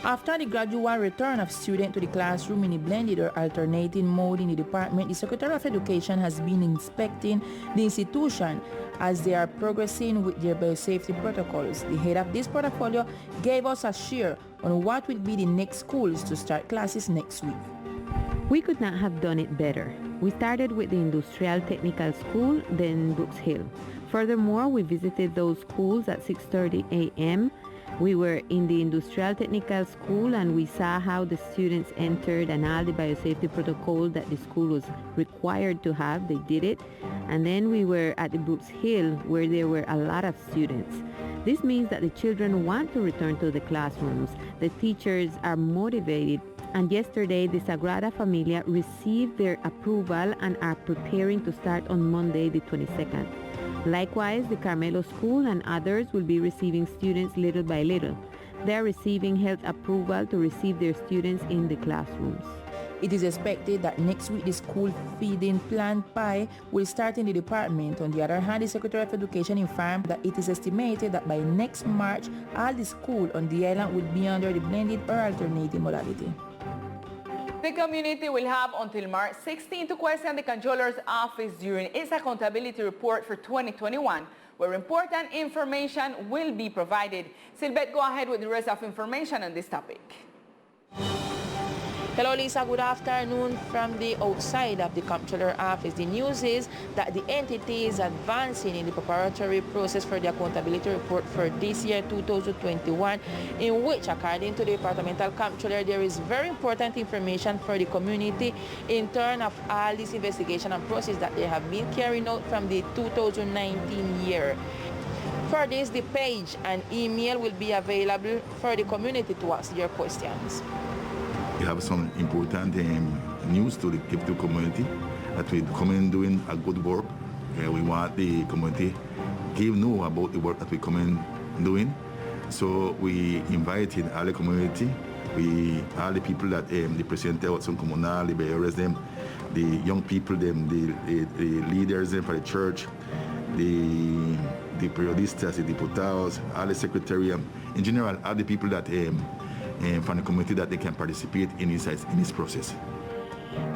After the gradual return of students to the classroom in a blended or alternating mode in the department, the Secretary of Education has been inspecting the institution as they are progressing with their biosafety protocols. The head of this portfolio gave us a share on what will be the next schools to start classes next week. We could not have done it better. We started with the Industrial Technical School, then Brooks Hill. Furthermore, we visited those schools at 6:30 a.m. We were in the Industrial Technical School and we saw how the students entered and all the biosafety protocol that the school was required to have. They did it. And then we were at the Brooks Hill where there were a lot of students. This means that the children want to return to the classrooms. The teachers are motivated. And yesterday, the Sagrada Familia received their approval and are preparing to start on Monday, the 22nd. Likewise, the Carmelo School and others will be receiving students little by little. They are receiving health approval to receive their students in the classrooms. It is expected that next week the school feeding plan PI will start in the department. On the other hand, the Secretary of Education informed that it is estimated that by next March, all the schools on the island will be under the blended or alternating modality. The community will have until March 16 to question the Comptroller's office during its accountability report for 2021, where important information will be provided. Silbet, go ahead with the rest of information on this topic. Hello Lisa, good afternoon from the outside of the Comptroller office. The news is that the entity is advancing in the preparatory process for the accountability report for this year 2021, in which, according to the departmental Comptroller, there is very important information for the community in terms of all this investigation and process that they have been carrying out from the 2019 year. For this, the page and email will be available for the community to ask their questions. We have some important news to give to the community that we come in doing a good work. We want the community to know about the work that we come in doing. So we invited all the community, all the people that the Presidente of some Comunal, the Bayores, the young people, the leaders for the church, the periodistas, the diputados, all the secretary, in general, all the people that from the community that they can participate in this process.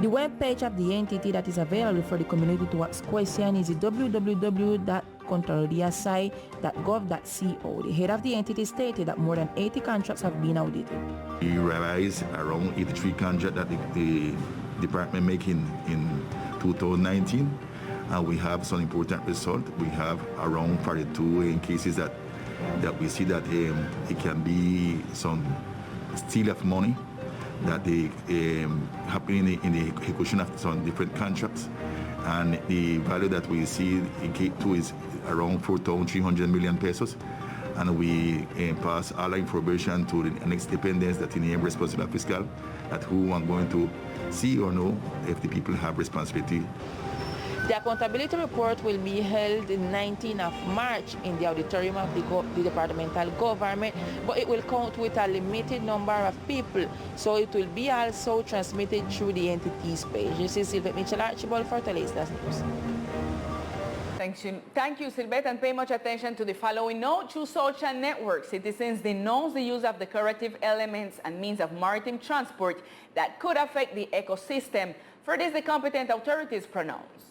The web page of the entity that is available for the community to ask questions is www.controllersai.gov.co. The head of the entity stated that more than 80 contracts have been audited. We realized around 83 contracts that the department making in 2019, and we have some important results. We have around 42 cases that we see that it can be some steal of money that they happening in the execution of some different contracts, and the value that we see in K2 is around 4,300 million pesos, and we pass all our information to the next dependents that in the responsible fiscal, that who are going to see or know if the people have responsibility. The accountability report will be held the 19th of March in the auditorium of the departmental government, but it will count with a limited number of people, so it will be also transmitted through the entity's page. This is Silbet Mitchell Archibald for Teleislas News. Thank you, Silbet, and pay much attention to the following note. Through social networks, citizens denounce the use of decorative elements and means of maritime transport that could affect the ecosystem. For this, the competent authorities pronounce.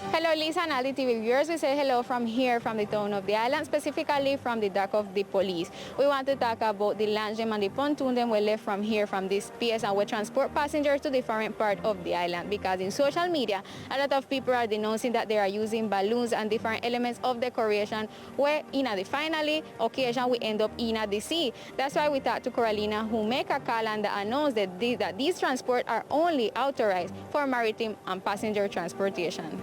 Hello, Lisa and all the TV viewers. We say hello from here, from the town of the island, specifically from the dock of the police. We want to talk about the launch and the pontoon them we left from here, from this pier, and we transport passengers to different part of the island, because in social media, a lot of people are denouncing that they are using balloons and different elements of decoration, where in the finally occasion we end up in the sea. That's why we talked to Carolina, who make a call and announced that these transport are only authorized for maritime and passenger transportation.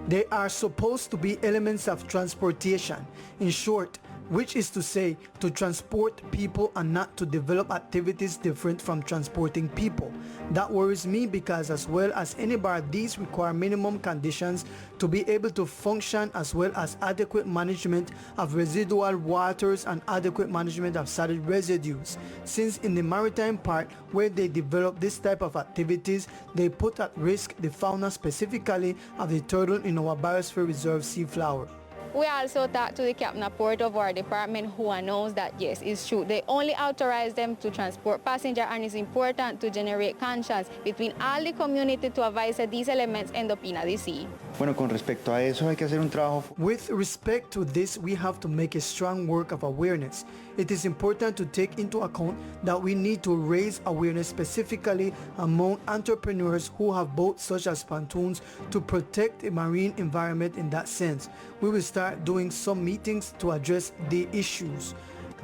They are supposed to be elements of transportation, in short, which is to say to transport people and not to develop activities different from transporting people. That worries me, because as well as any bar, these require minimum conditions to be able to function, as well as adequate management of residual waters and adequate management of solid residues, since in the maritime part where they develop this type of activities, they put at risk the fauna, specifically of the turtle in our biosphere reserve sea flower. We also talked to the captain of port of our department who announced that yes, it's true. They only authorize them to transport passengers, and it's important to generate conscience between all the community to avoid that these elements end up in the sea. Bueno, con respecto a eso hay que hacer un trabajo. With respect to this, we have to make a strong work of awareness. It is important to take into account that we need to raise awareness specifically among entrepreneurs who have boats such as pontoons to protect the marine environment in that sense. We will start doing some meetings to address the issues.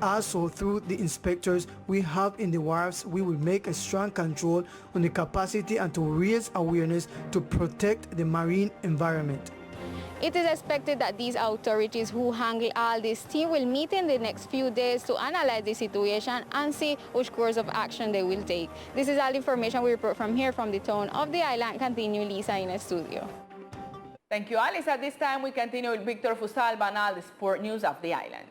Also, through the inspectors we have in the wharves, we will make a strong control on the capacity and to raise awareness to protect the marine environment. It is expected that these authorities who handle all this team will meet in the next few days to analyze the situation and see which course of action they will take. This is all the information we report from here from the town of the island. Continue Lisa in the studio. Thank you, Alice. At this time, we continue with Victor Fusalba and all the sport news of the island.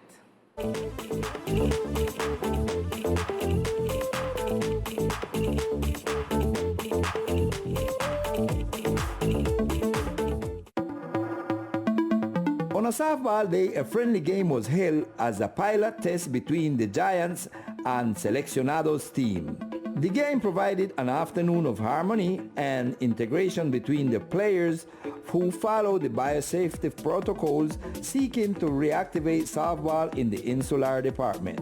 On a softball day, a friendly game was held as a pilot test between the Giants and Seleccionados team. The game provided an afternoon of harmony and integration between the players who follow the biosafety protocols seeking to reactivate softball in the insular department.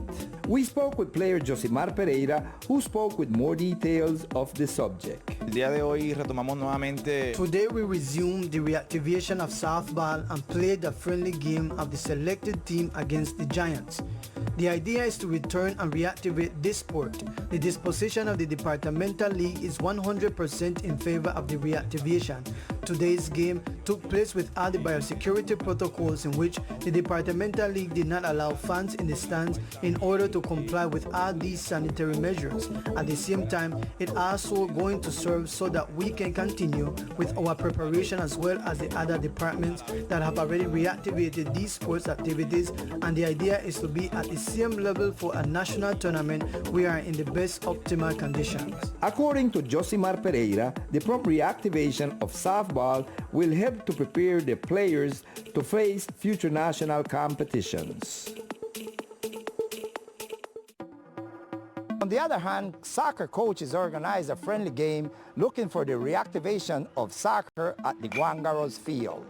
We spoke with player Josimar Pereira, who spoke with more details of the subject. El día de hoy retomamos nuevamente. Today we resumed the reactivation of softball and played a friendly game of the selected team against the Giants. The idea is to return and reactivate this sport. The disposition of the departmental league is 100% in favor of the reactivation. Today's game took place with all the biosecurity protocols in which the departmental league did not allow fans in the stands in order to comply with all these sanitary measures. At the same time, it also going to serve so that we can continue with our preparation as well as the other departments that have already reactivated these sports activities, and the idea is to be at the same level for a national tournament. We are in the best optimal conditions. According to Josimar Pereira, the prompt reactivation of softball will help to prepare the players to face future national competitions. On the other hand, soccer coaches organized a friendly game looking for the reactivation of soccer at the Guancaro's field.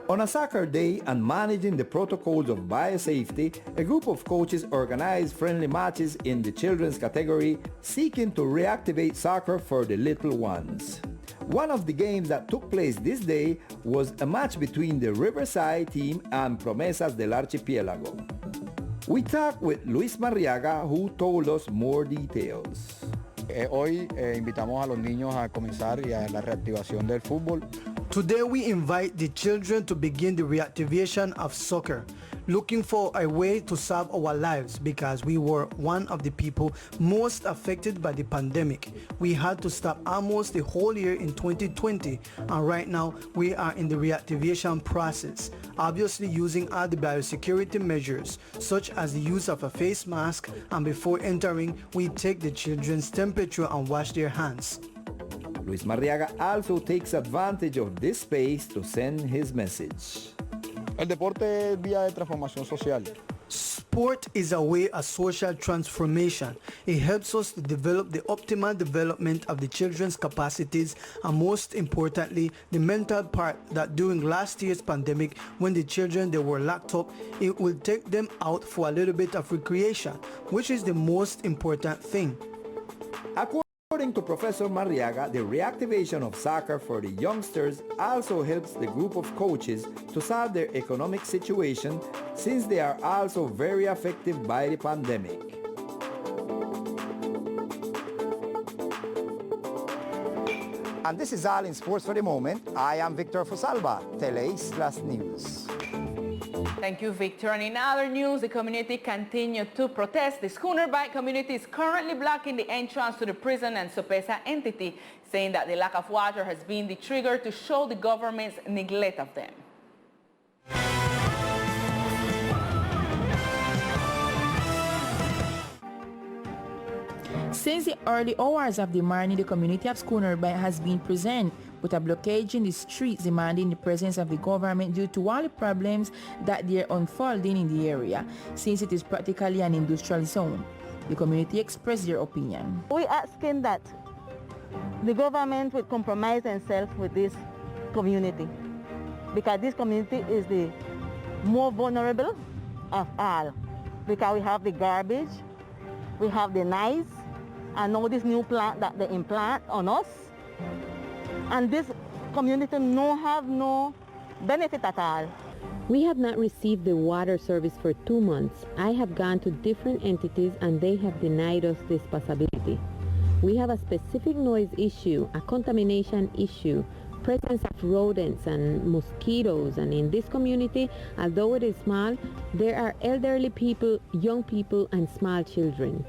On a soccer day and managing the protocols of biosafety, a group of coaches organized friendly matches in the children's category seeking to reactivate soccer for the little ones. One of the games that took place this day was a match between the Riverside team and Promesas del Archipiélago. We talked with Luis Marriaga, who told us more details. Hoy invitamos a los niños a comenzar y a la reactivación del fútbol. Today we invite the children to begin the reactivation of soccer, looking for a way to save our lives because we were one of the people most affected by the pandemic. We had to stop almost the whole year in 2020, and right now we are in the reactivation process, obviously using all the biosecurity measures such as the use of a face mask, and before entering we take the children's temperature and wash their hands. Luis Marriaga also takes advantage of this space to send his message. El deporte es vía de transformación social. Sport is a way of social transformation. It helps us to develop the optimal development of the children's capacities, and most importantly, the mental part that during last year's pandemic, when the children they were locked up, it will take them out for a little bit of recreation, which is the most important thing. According to Professor Marriaga, the reactivation of soccer for the youngsters also helps the group of coaches to solve their economic situation since they are also very affected by the pandemic. And this is all in sports for the moment. I am Victor Fusalba, Teleislas News. Thank you, Victor. And in other news, the community continued to protest. The Schooner Bight community is currently blocking the entrance to the prison and Sopesa entity, saying that the lack of water has been the trigger to show the government's neglect of them. Since the early hours of the morning, the community of Schooner Bight has been present but are blockading the streets demanding the presence of the government due to all the problems that they are unfolding in the area, since it is practically an industrial zone. The community expressed their opinion. We're asking that the government would compromise themselves with this community, because this community is the more vulnerable of all, because we have the garbage, we have the knives, and now this new plant that they implant on us, and this community have no benefit at all. We have not received the water service for 2 months. I have gone to different entities and they have denied us this possibility. We have a specific noise issue, a contamination issue, presence of rodents and mosquitoes, and in this community, although it is small, there are elderly people, young people, and small children.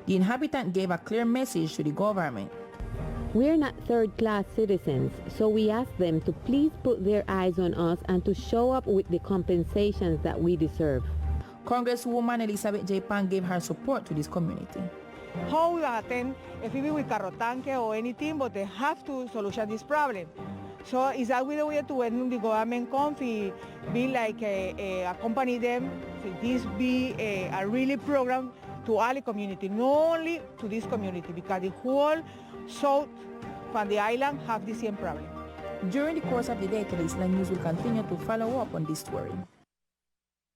The inhabitant gave a clear message to the government. We are not third-class citizens, so we ask them to please put their eyes on us and to show up with the compensations that we deserve. Congresswoman Elizabeth J. Pan gave her support to this community. How we attend if we with carro tanque or anything, but they have to solution this problem. So is that the way to when the government comes, be like accompany them, so this be a really program to all the community, not only to this community, because the whole south from the island have the same problem. During the course of the day, Teleislas News will continue to follow up on this story.